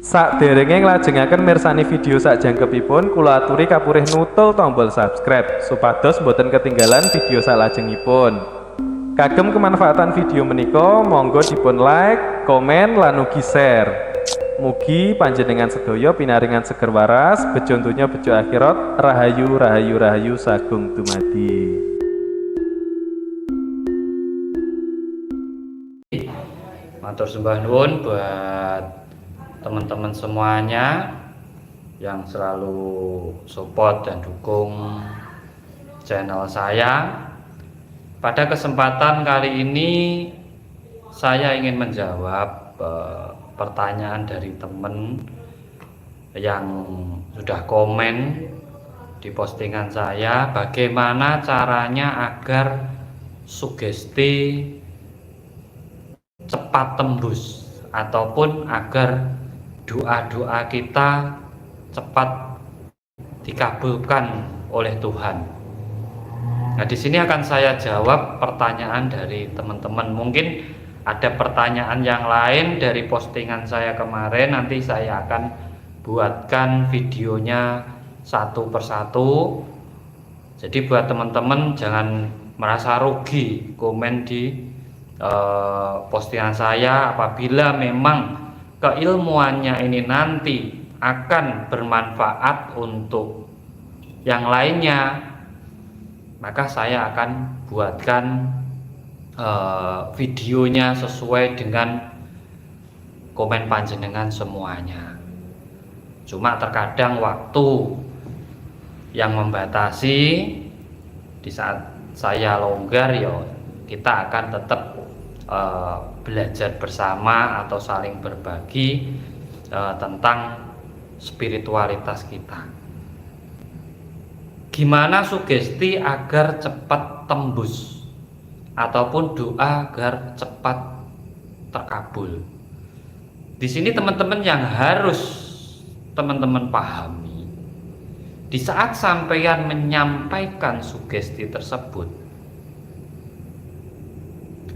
Sakderenge nglajengaken mirsani video sakjangkepipun, kula aturi kapurih nutul tombol subscribe supados boten ketinggalan video salajengipun. Kagem kemanfaatan video menika, monggo dipun like, komen, lan ugi share. Mugi panjenengan sedaya pinaringan seger waras, bejo donya bejo akhirat, rahayu rahayu rahayu sagung dumadi. Matur sembah nuwun buat teman-teman semuanya yang selalu support dan dukung channel saya. Pada kesempatan kali ini saya ingin menjawab pertanyaan dari teman yang sudah komen di postingan saya, bagaimana caranya agar sugesti cepat tembus ataupun agar doa-doa kita cepat dikabulkan oleh Tuhan. Nah, di sini akan saya jawab pertanyaan dari teman-teman. Mungkin ada pertanyaan yang lain dari postingan saya kemarin, nanti saya akan buatkan videonya satu persatu. Jadi buat teman-teman jangan merasa rugi komen di postingan saya apabila memang keilmuannya ini nanti akan bermanfaat untuk yang lainnya, maka saya akan buatkan videonya sesuai dengan komen panjenengan semuanya. Cuma terkadang waktu yang membatasi, di saat saya longgar ya kita akan tetap belajar bersama atau saling berbagi tentang spiritualitas kita. Gimana sugesti agar cepat tembus ataupun doa agar cepat terkabul. Di sini teman-teman yang harus teman-teman pahami, di saat sampeyan menyampaikan sugesti tersebut,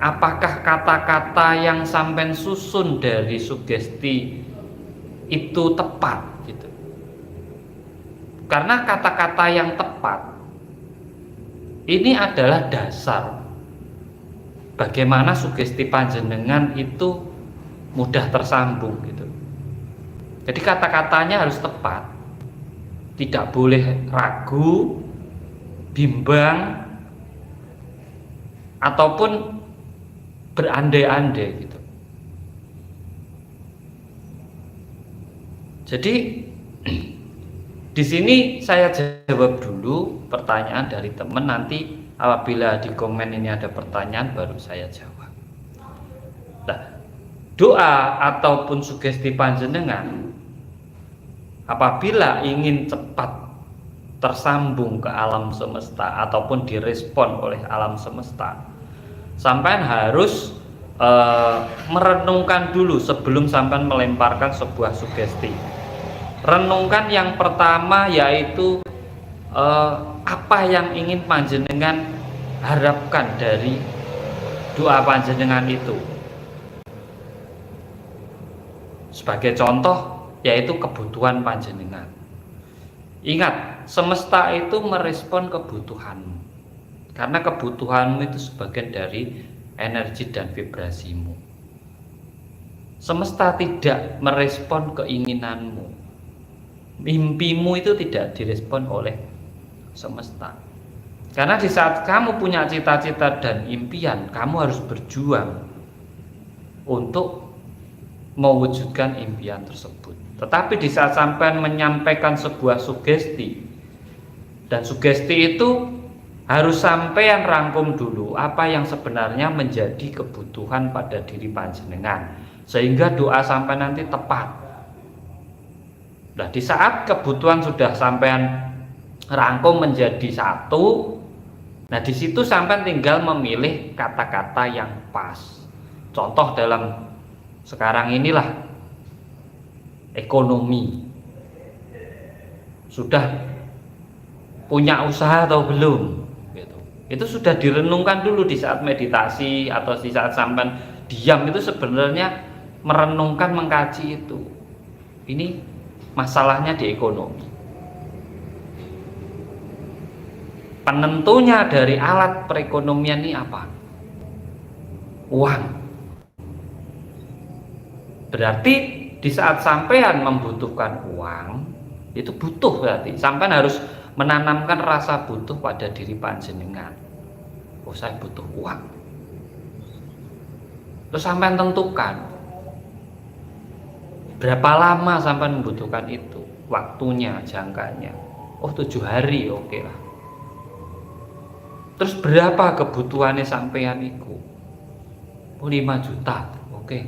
apakah kata-kata yang sampean susun dari sugesti itu tepat gitu. Karena kata-kata yang tepat ini adalah dasar bagaimana sugesti panjenengan itu mudah tersambung gitu. Jadi kata-katanya harus tepat, tidak boleh ragu, bimbang, ataupun berandai-andai gitu. Jadi di sini saya jawab dulu pertanyaan dari teman, nanti apabila di komen ini ada pertanyaan baru saya jawab. Nah, doa ataupun sugesti panjenengan apabila ingin cepat tersambung ke alam semesta ataupun direspon oleh alam semesta, sampean harus merenungkan dulu sebelum sampean melemparkan sebuah sugesti. Renungkan yang pertama yaitu apa yang ingin panjenengan harapkan dari doa panjenengan itu. Sebagai contoh yaitu kebutuhan panjenengan. Ingat, semesta itu merespon kebutuhanmu, karena kebutuhanmu itu sebagian dari energi dan vibrasimu. Semesta tidak merespon keinginanmu, mimpimu itu tidak direspon oleh semesta. Karena di saat kamu punya cita-cita dan impian, kamu harus berjuang untuk mewujudkan impian tersebut. Tetapi di saat sampean menyampaikan sebuah sugesti, dan sugesti itu harus sampean rangkum dulu apa yang sebenarnya menjadi kebutuhan pada diri panjenengan, sehingga doa sampean nanti tepat. Nah, di saat kebutuhan sudah sampean rangkum menjadi satu, nah di situ sampean tinggal memilih kata-kata yang pas. Contoh dalam sekarang inilah ekonomi. Sudah punya usaha atau belum? Gitu. Itu sudah direnungkan dulu di saat meditasi atau di saat sampean diam, itu sebenarnya merenungkan, mengkaji itu Ini masalahnya di ekonomi. Penentunya dari alat perekonomian ini apa? Uang. Berarti di saat sampean membutuhkan uang, itu butuh berarti. Sampean harus menanamkan rasa butuh pada diri panjenengan. Oh, saya butuh uang. Terus sampean tentukan berapa lama sampean membutuhkan itu, waktunya, jangkanya. Oh, 7 hari, oke lah. Terus berapa kebutuhannya sampean itu? Oh, 5 juta, oke.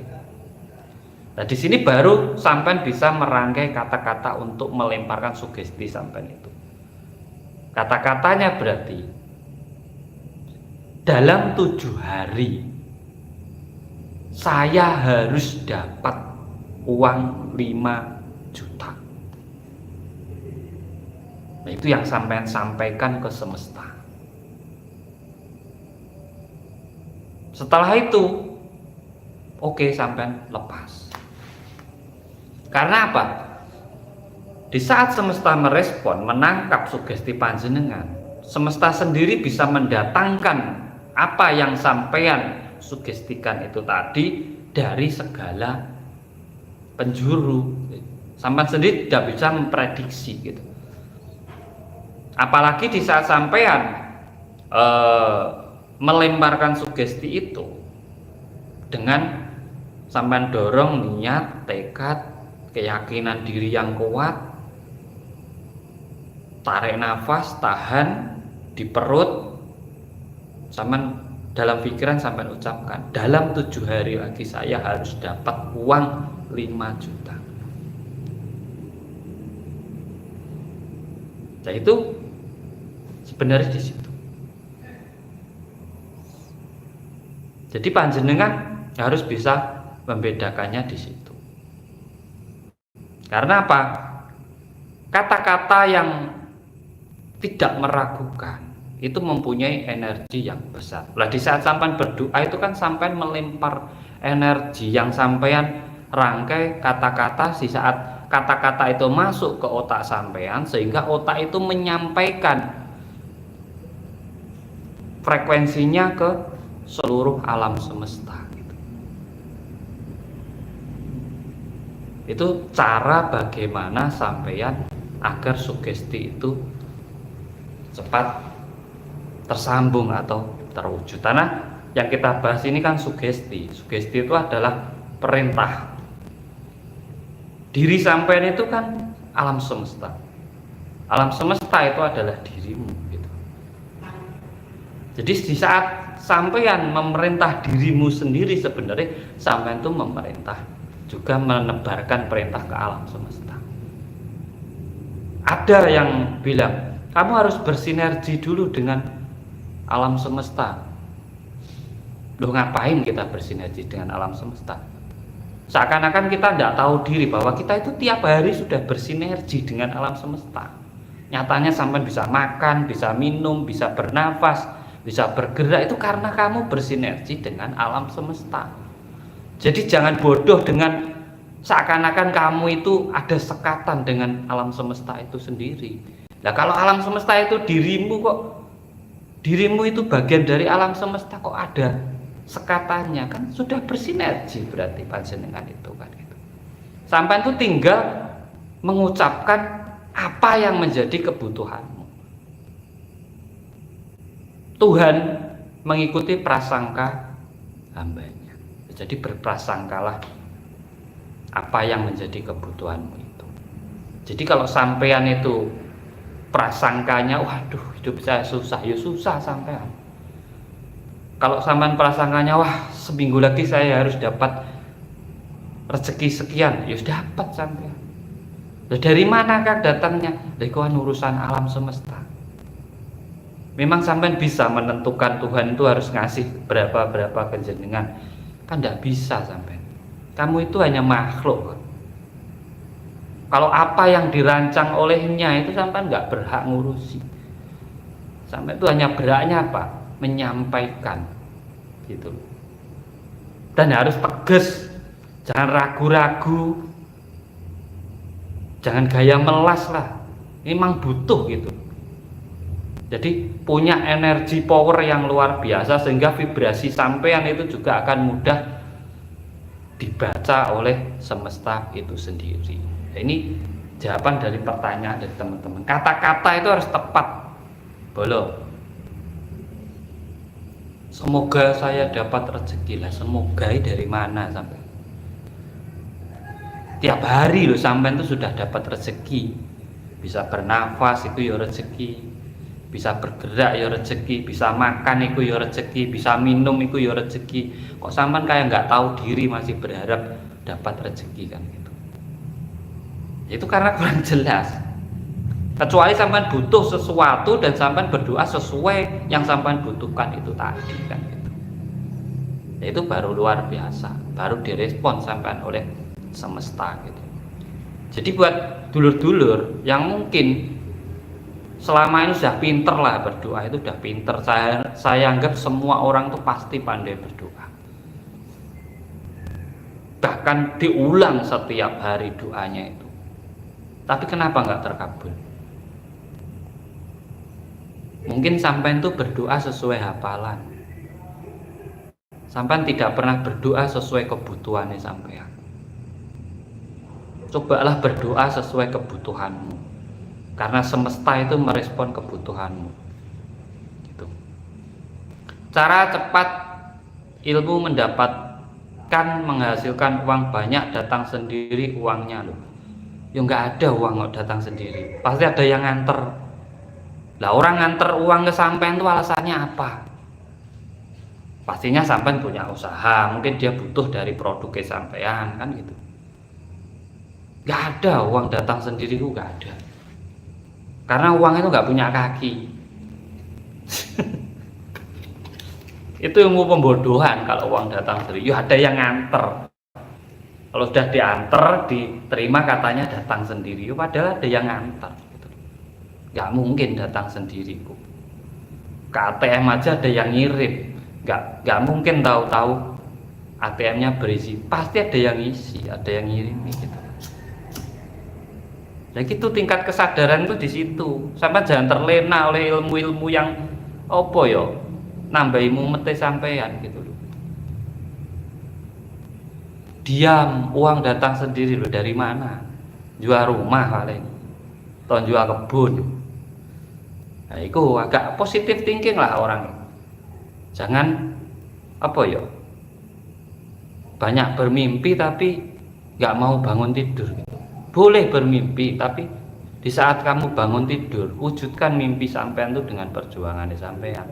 Nah, di sini baru sampean bisa merangkai kata-kata untuk melemparkan sugesti sampean itu. Kata-katanya berarti dalam 7 hari saya harus dapat uang 5 juta. Nah, itu yang sampean sampaikan ke semesta. Setelah itu, oke, sampean lepas. Karena apa? Di saat semesta merespon, menangkap sugesti panjenengan, semesta sendiri bisa mendatangkan apa yang sampean sugestikan itu tadi dari segala penjuru. Sampean sendiri tidak bisa memprediksi gitu. Apalagi di saat sampean melemparkan sugesti itu dengan sampean dorong niat, tekad, keyakinan diri yang kuat, tarik nafas, tahan di perut, sampean dalam pikiran sampean ucapkan, dalam 7 hari lagi saya harus dapat uang 5 juta. Nah, itu sebenarnya di situ. Jadi panjenengan harus bisa membedakannya di situ. Karena apa? Kata-kata yang tidak meragukan itu mempunyai energi yang besar. Nah, di saat sampean berdoa itu kan sampean melempar energi yang sampean rangkai kata-kata. Di saat kata-kata itu masuk ke otak sampean, sehingga otak itu menyampaikan frekuensinya ke seluruh alam semesta. Itu cara bagaimana sampean agar sugesti itu cepat tersambung atau terwujud. Karena yang kita bahas ini kan sugesti. Sugesti itu adalah perintah. Diri sampean itu kan alam semesta. Alam semesta itu adalah dirimu gitu. Jadi di saat sampean memerintah dirimu sendiri, sebenarnya sampean itu memerintah juga menebarkan perintah ke alam semesta. Ada yang bilang, kamu harus bersinergi dulu dengan alam semesta. Loh, ngapain kita bersinergi dengan alam semesta? Seakan-akan kita tidak tahu diri bahwa kita itu tiap hari sudah bersinergi dengan alam semesta. Nyatanya sampai bisa makan, bisa minum, bisa bernafas, bisa bergerak, itu karena kamu bersinergi dengan alam semesta. Jadi jangan bodoh dengan seakan-akan kamu itu ada sekatan dengan alam semesta itu sendiri. Nah, kalau alam semesta itu dirimu, kok dirimu itu bagian dari alam semesta, kok ada sekatannya? Kan sudah bersinergi berarti panjenengan itu kan gitu. Sampai itu tinggal mengucapkan apa yang menjadi kebutuhanmu. Tuhan mengikuti prasangka hambanya. Jadi berprasangkalah apa yang menjadi kebutuhanmu itu. Jadi kalau sampean itu prasangkanya, waduh hidup saya susah, ya susah sampean. Kalau sampean prasangkanya, wah seminggu lagi saya harus dapat rezeki sekian, ya dapat sampean. Loh, dari manakah datangnya? Dari urusan alam semesta. Memang sampean bisa menentukan Tuhan itu harus ngasih berapa ke jenengan. Kan tidak bisa sampean. Kamu itu hanya makhluk. Kalau apa yang dirancang olehnya itu sampean nggak berhak ngurusi. Sampai itu hanya berhaknya apa? Menyampaikan gitu. Dan harus tegas, jangan ragu-ragu. Jangan gaya melas lah. Ini memang butuh gitu. Jadi punya energi power yang luar biasa sehingga vibrasi sampean itu juga akan mudah dibaca oleh semesta itu sendiri. Nah, ini jawaban dari pertanyaan dari teman-teman. Kata-kata itu harus tepat. Boleh. Semoga saya dapat rezeki lah. Semoga dari mana sampai? Tiap hari loh sampean itu sudah dapat rezeki. Bisa bernafas itu ya rezeki, bisa bergerak ya rezeki, bisa makan itu ya rezeki, bisa minum itu ya rezeki. Kok sampean kayak nggak tahu diri masih berharap dapat rezeki kan gitu. Itu karena kurang jelas. Kecuali sampean butuh sesuatu dan sampean berdoa sesuai yang sampean butuhkan itu tadi kan gitu. Itu baru luar biasa, baru direspon sampean oleh semesta gitu. Jadi buat dulur-dulur yang mungkin selama ini sudah pinter lah berdoa, itu sudah pinter. Saya anggap semua orang tuh pasti pandai berdoa. Bahkan diulang setiap hari doanya itu. Tapi kenapa nggak terkabul? Mungkin sampean itu berdoa sesuai hafalan. Sampean tidak pernah berdoa sesuai kebutuhannya sampean. Cobalah berdoa sesuai kebutuhanmu, karena semesta itu merespon kebutuhanmu gitu. Cara cepat ilmu mendapatkan menghasilkan uang banyak datang sendiri uangnya loh. Ya nggak ada uang kok datang sendiri, pasti ada yang nganter. Lah orang nganter uang ke sampean itu alasannya apa? Pastinya sampean punya usaha, mungkin dia butuh dari produknya sampean kan gitu. Gak ada uang datang sendiri itu gak ada, karena uang itu gak punya kaki. Itu ilmu pembodohan kalau uang datang sendiri. Ya ada yang nganter, kalau sudah diantar diterima katanya datang sendiri, ya padahal ada yang nganter gitu. Gak mungkin datang sendiri kok. Ke ATM aja ada yang ngirim, gak mungkin tahu-tahu ATM-nya berisi, pasti ada yang isi, ada yang ngirim gitu. Nah gitu tingkat kesadaran itu di situ. Sampai jangan terlena oleh ilmu-ilmu yang opo yo nambah mete sampean gitu loh. Diam, uang datang sendiri loh, dari mana? Jual rumah paling, atau jual kebun. Nah itu agak positif thinking lah orang. Jangan apa yo banyak bermimpi tapi nggak mau bangun tidur gitu. Boleh bermimpi, tapi di saat kamu bangun tidur, wujudkan mimpi sampean itu dengan perjuangan di sampean.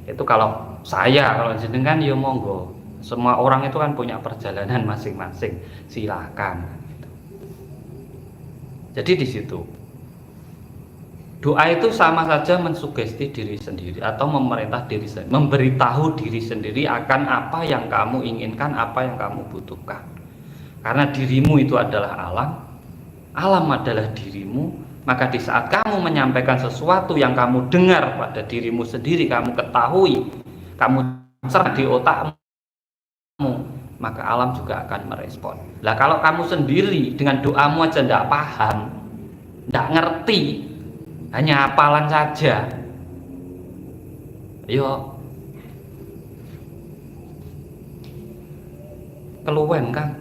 Itu kalau saya, kalau jenengan ya monggo. Semua orang itu kan punya perjalanan masing-masing, silakan. Jadi di situ doa itu sama saja mensugesti diri sendiri atau memerintah diri sendiri, memberitahu diri sendiri akan apa yang kamu inginkan, apa yang kamu butuhkan. Karena dirimu itu adalah alam, alam adalah dirimu, maka di saat kamu menyampaikan sesuatu yang kamu dengar pada dirimu sendiri, kamu ketahui, kamu cerna di otakmu, maka alam juga akan merespon. Lah kalau kamu sendiri dengan doamu aja tidak paham, tidak ngerti, hanya hafalan saja, yo keluwen kan.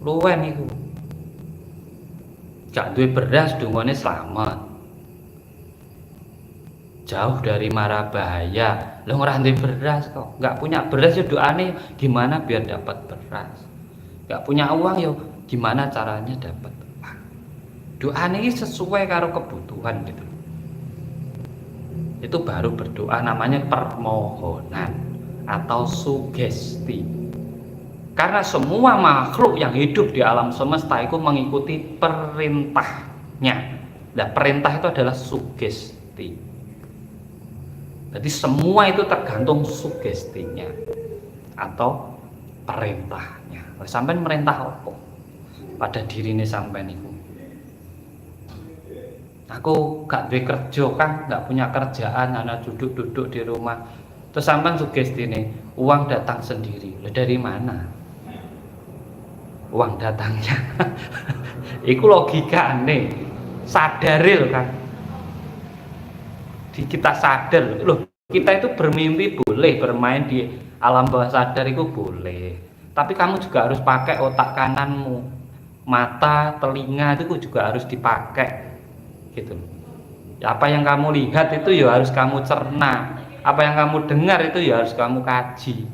Luwen iku gak duwe beras dungane selamat, jauh dari mara bahaya. Lo ora duwe beras kok, gak punya beras ya doane gimana biar dapat beras. Gak punya uang ya gimana caranya dapat uang. Doane ini sesuai karo kebutuhan gitu. Itu baru berdoa, namanya permohonan atau sugesti. Karena semua makhluk yang hidup di alam semesta itu mengikuti perintahnya. Nah, perintah itu adalah sugesti. Jadi semua itu tergantung sugestinya atau perintahnya. Sampai merintah apa pada diri ini sampai niku. Aku gak duwe kerja kan, gak punya kerjaan, anak duduk-duduk di rumah. Terus sampean sugestine uang datang sendiri. Lah dari mana? Uang datangnya. Iku logikane. Sadare lho kan. Kita sadar loh, kita itu bermimpi boleh, bermain di alam bawah sadar itu boleh. Tapi kamu juga harus pakai otak kananmu. Mata, telinga itu juga harus dipakai. Gitu. Apa yang kamu lihat itu ya harus kamu cerna. Apa yang kamu dengar itu ya harus kamu kaji.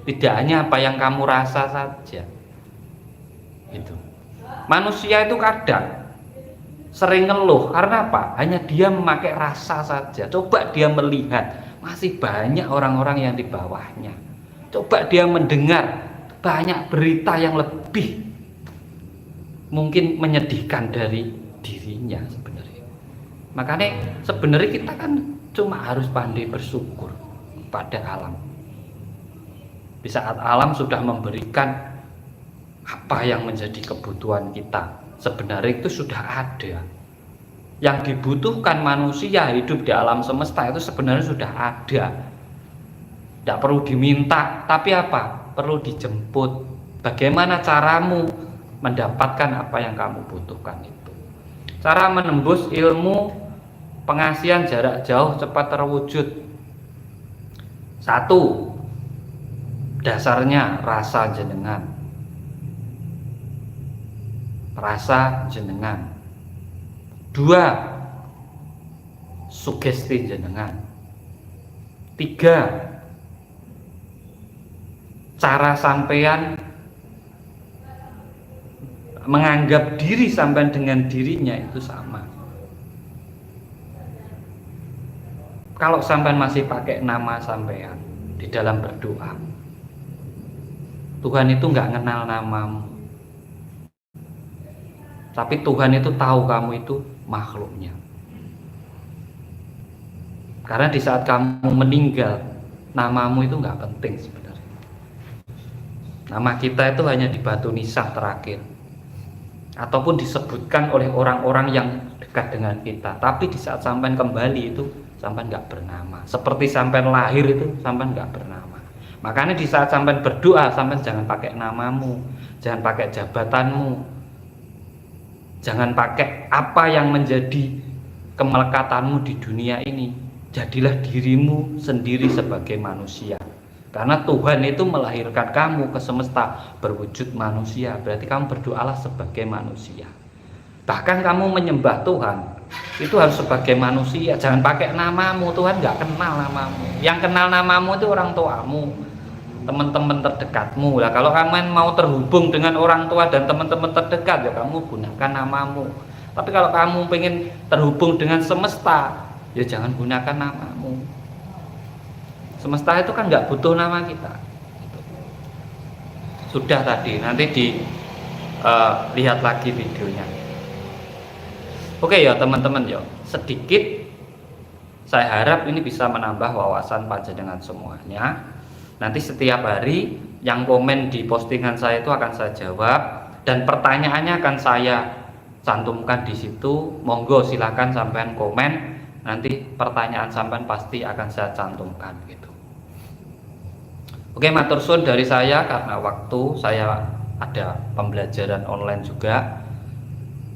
Tidak hanya apa yang kamu rasa saja. Gitu. Manusia itu kadang sering ngeluh karena apa? Hanya dia memakai rasa saja. Coba dia melihat, masih banyak orang-orang yang di bawahnya. Coba dia mendengar banyak berita yang lebih mungkin menyedihkan dari dirinya sebenarnya. Makanya sebenarnya kita kan cuma harus pandai bersyukur pada alam. Di saat alam sudah memberikan apa yang menjadi kebutuhan kita, sebenarnya itu sudah ada. Yang dibutuhkan manusia hidup di alam semesta itu sebenarnya sudah ada. Tidak perlu diminta, tapi apa? Perlu dijemput. Bagaimana caramu mendapatkan apa yang kamu butuhkan itu? Cara menembus ilmu pengasihan jarak jauh cepat terwujud. 1. Dasarnya rasa jenengan. Rasa jenengan. 2. Sugesti jenengan. 3. Cara sampean menganggap diri sampean dengan dirinya itu sama. Kalau sampean masih pakai nama sampean di dalam berdoa, Tuhan itu nggak kenal namamu. Tapi Tuhan itu tahu kamu itu makhluknya. Karena di saat kamu meninggal, namamu itu nggak penting sebenarnya. Nama kita itu hanya di batu nisan terakhir, ataupun disebutkan oleh orang-orang yang dekat dengan kita. Tapi di saat sampean kembali itu sampean nggak bernama. Seperti sampean lahir itu sampean nggak bernama. Makanya di saat sampean berdoa, sampean jangan pakai namamu, jangan pakai jabatanmu. Jangan pakai apa yang menjadi kemelekatanmu di dunia ini. Jadilah dirimu sendiri sebagai manusia. Karena Tuhan itu melahirkan kamu ke semesta berwujud manusia. Berarti kamu berdoalah sebagai manusia. Bahkan kamu menyembah Tuhan itu harus sebagai manusia. Jangan pakai namamu. Tuhan nggak kenal namamu. Yang kenal namamu itu orang tuamu, teman-teman terdekatmu. Lah kalau kamu mau terhubung dengan orang tua dan teman-teman terdekat, ya kamu gunakan namamu. Tapi kalau kamu pengen terhubung dengan semesta, ya jangan gunakan namamu. Semesta itu kan nggak butuh nama kita. Sudah tadi, nanti lihat lagi videonya. Oke ya teman-teman ya, sedikit saya harap ini bisa menambah wawasan panjenengan semuanya. Nanti setiap hari yang komen di postingan saya itu akan saya jawab, dan pertanyaannya akan saya cantumkan di situ. Monggo silahkan sampean komen, nanti pertanyaan sampean pasti akan saya cantumkan gitu. Oke, matur suwun dari saya karena waktu saya ada pembelajaran online juga.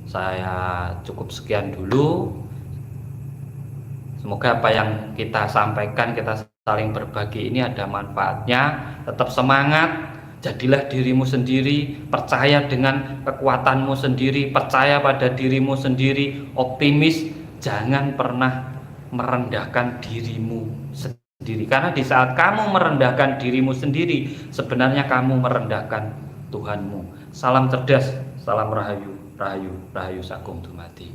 Saya cukup sekian dulu. Semoga apa yang kita sampaikan, kita saling berbagi ini ada manfaatnya. Tetap semangat, jadilah dirimu sendiri, percaya dengan kekuatanmu sendiri, percaya pada dirimu sendiri, optimis, jangan pernah merendahkan dirimu sendiri. Karena di saat kamu merendahkan dirimu sendiri, sebenarnya kamu merendahkan Tuhanmu. Salam cerdas, salam rahayu, rahayu, rahayu sagung dumadi.